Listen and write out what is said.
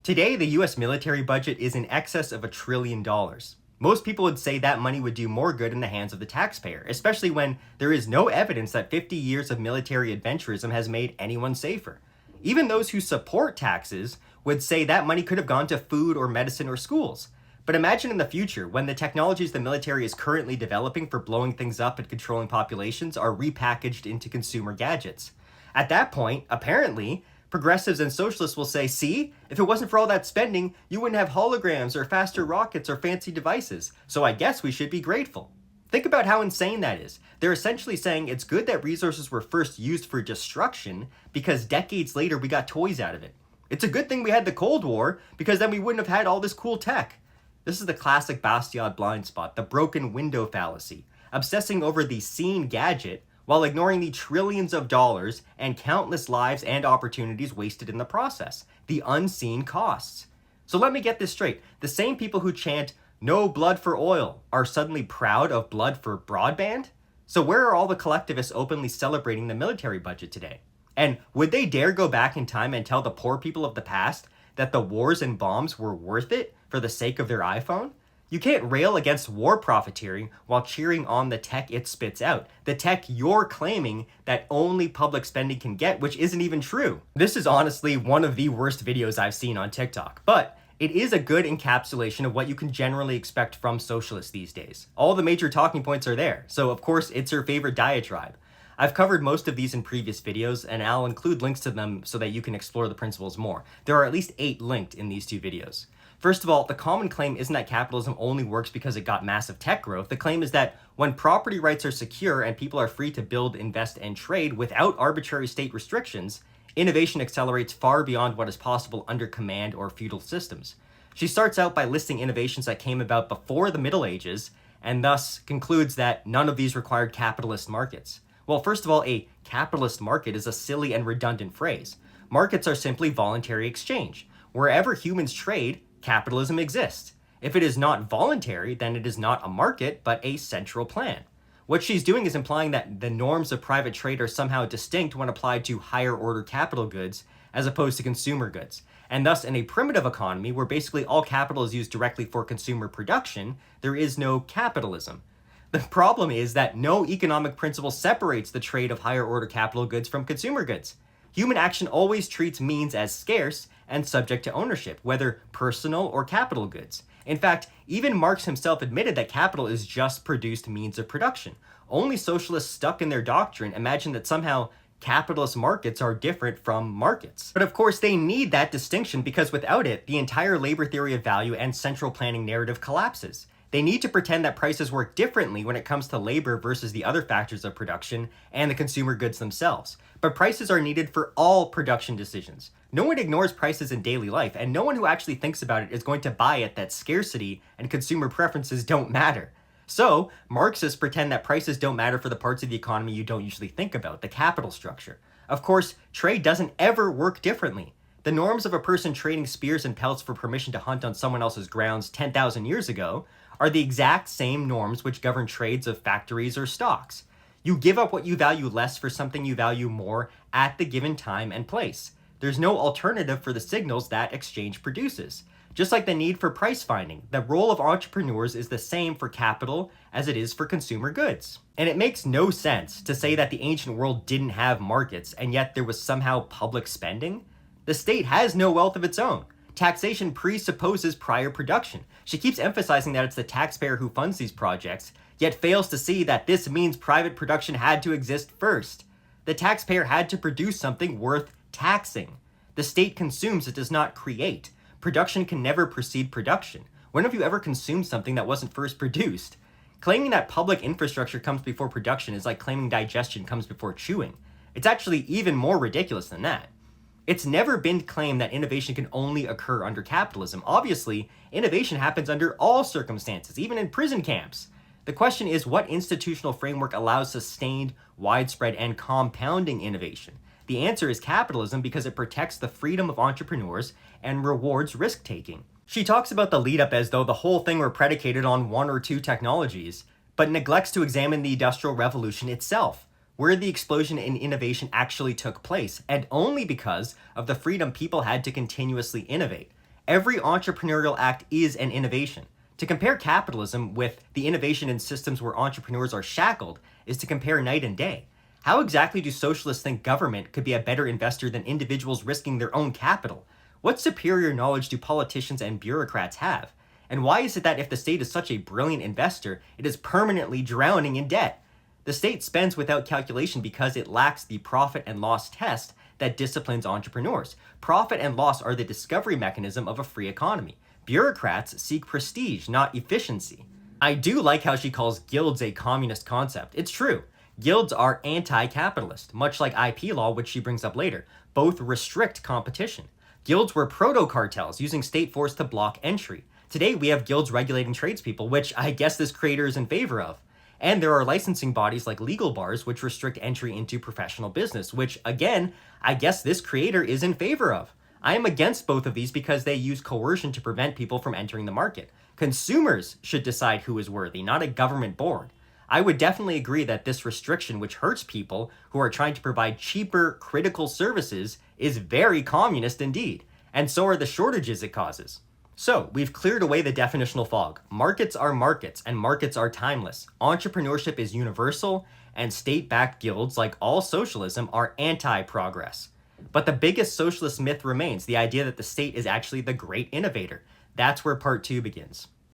Today, the US military budget is in excess of $1 trillion. Most people would say that money would do more good in the hands of the taxpayer, especially when there is no evidence that 50 years of military adventurism has made anyone safer. Even those who support taxes would say that money could have gone to food or medicine or schools. But imagine in the future, when the technologies the military is currently developing for blowing things up and controlling populations are repackaged into consumer gadgets. At that point, apparently, progressives and socialists will say, see, if it wasn't for all that spending, you wouldn't have holograms or faster rockets or fancy devices, so I guess we should be grateful. Think about how insane that is. They're essentially saying it's good that resources were first used for destruction because decades later we got toys out of it. It's a good thing we had the Cold War because then we wouldn't have had all this cool tech. This is the classic Bastiat blind spot, the broken window fallacy, obsessing over the seen gadget while ignoring the trillions of dollars and countless lives and opportunities wasted in the process, the unseen costs. So let me get this straight. The same people who chant, "No blood for oil," are suddenly proud of blood for broadband? So where are all the collectivists openly celebrating the military budget today? And would they dare go back in time and tell the poor people of the past that the wars and bombs were worth it for the sake of their iPhone? You can't rail against war profiteering while cheering on the tech it spits out. The tech you're claiming that only public spending can get, which isn't even true. This is honestly one of the worst videos I've seen on TikTok, but it is a good encapsulation of what you can generally expect from socialists these days. All the major talking points are there, so of course it's your favorite diatribe. I've covered most of these in previous videos, and I'll include links to them so that you can explore the principles more. There are at least 8 linked in these 2 videos. First of all, the common claim isn't that capitalism only works because it got massive tech growth. The claim is that when property rights are secure and people are free to build, invest, and trade without arbitrary state restrictions, innovation accelerates far beyond what is possible under command or feudal systems. She starts out by listing innovations that came about before the Middle Ages, and thus concludes that none of these required capitalist markets. Well, first of all, a capitalist market is a silly and redundant phrase. Markets are simply voluntary exchange. Wherever humans trade, capitalism exists. If it is not voluntary, then it is not a market, but a central plan. What she's doing is implying that the norms of private trade are somehow distinct when applied to higher order capital goods as opposed to consumer goods. And thus, in a primitive economy where basically all capital is used directly for consumer production, there is no capitalism. The problem is that no economic principle separates the trade of higher order capital goods from consumer goods. Human action always treats means as scarce and subject to ownership, whether personal or capital goods. In fact, even Marx himself admitted that capital is just produced means of production. Only socialists stuck in their doctrine imagine that somehow capitalist markets are different from markets. But of course, they need that distinction because without it, the entire labor theory of value and central planning narrative collapses. They need to pretend that prices work differently when it comes to labor versus the other factors of production and the consumer goods themselves. But prices are needed for all production decisions. No one ignores prices in daily life, and no one who actually thinks about it is going to buy it that scarcity and consumer preferences don't matter. So, Marxists pretend that prices don't matter for the parts of the economy you don't usually think about, the capital structure. Of course, trade doesn't ever work differently. The norms of a person trading spears and pelts for permission to hunt on someone else's grounds 10,000 years ago are the exact same norms which govern trades of factories or stocks. You give up what you value less for something you value more at the given time and place. There's no alternative for the signals that exchange produces. Just like the need for price finding, the role of entrepreneurs is the same for capital as it is for consumer goods. And it makes no sense to say that the ancient world didn't have markets and yet there was somehow public spending. The state has no wealth of its own. Taxation presupposes prior production. She keeps emphasizing that it's the taxpayer who funds these projects, yet fails to see that this means private production had to exist first. The taxpayer had to produce something worth taxing. The state consumes, it does not create. Production can never precede production. When have you ever consumed something that wasn't first produced? Claiming that public infrastructure comes before production is like claiming digestion comes before chewing. It's actually even more ridiculous than that. It's never been claimed that innovation can only occur under capitalism. Obviously, innovation happens under all circumstances, even in prison camps. The question is, what institutional framework allows sustained, widespread, and compounding innovation? The answer is capitalism because it protects the freedom of entrepreneurs and rewards risk-taking. She talks about the lead-up as though the whole thing were predicated on 1 or 2 technologies, but neglects to examine the Industrial Revolution itself, where the explosion in innovation actually took place, and only because of the freedom people had to continuously innovate. Every entrepreneurial act is an innovation. To compare capitalism with the innovation in systems where entrepreneurs are shackled is to compare night and day. How exactly do socialists think government could be a better investor than individuals risking their own capital? What superior knowledge do politicians and bureaucrats have? And why is it that if the state is such a brilliant investor, it is permanently drowning in debt? The state spends without calculation because it lacks the profit and loss test that disciplines entrepreneurs. Profit and loss are the discovery mechanism of a free economy. Bureaucrats seek prestige, not efficiency. I do like how she calls guilds a communist concept. It's true. Guilds are anti-capitalist, much like IP law, which she brings up later. Both restrict competition. Guilds were proto-cartels using state force to block entry. Today, we have guilds regulating tradespeople, which I guess this creator is in favor of. And there are licensing bodies like legal bars, which restrict entry into professional business, which, again, I guess this creator is in favor of. I am against both of these because they use coercion to prevent people from entering the market. Consumers should decide who is worthy, not a government board. I would definitely agree that this restriction, which hurts people who are trying to provide cheaper, critical services, is very communist indeed. And so are the shortages it causes. So, we've cleared away the definitional fog. Markets are markets, and markets are timeless. Entrepreneurship is universal, and state-backed guilds, like all socialism, are anti-progress. But the biggest socialist myth remains, the idea that the state is actually the great innovator. That's where part 2 begins.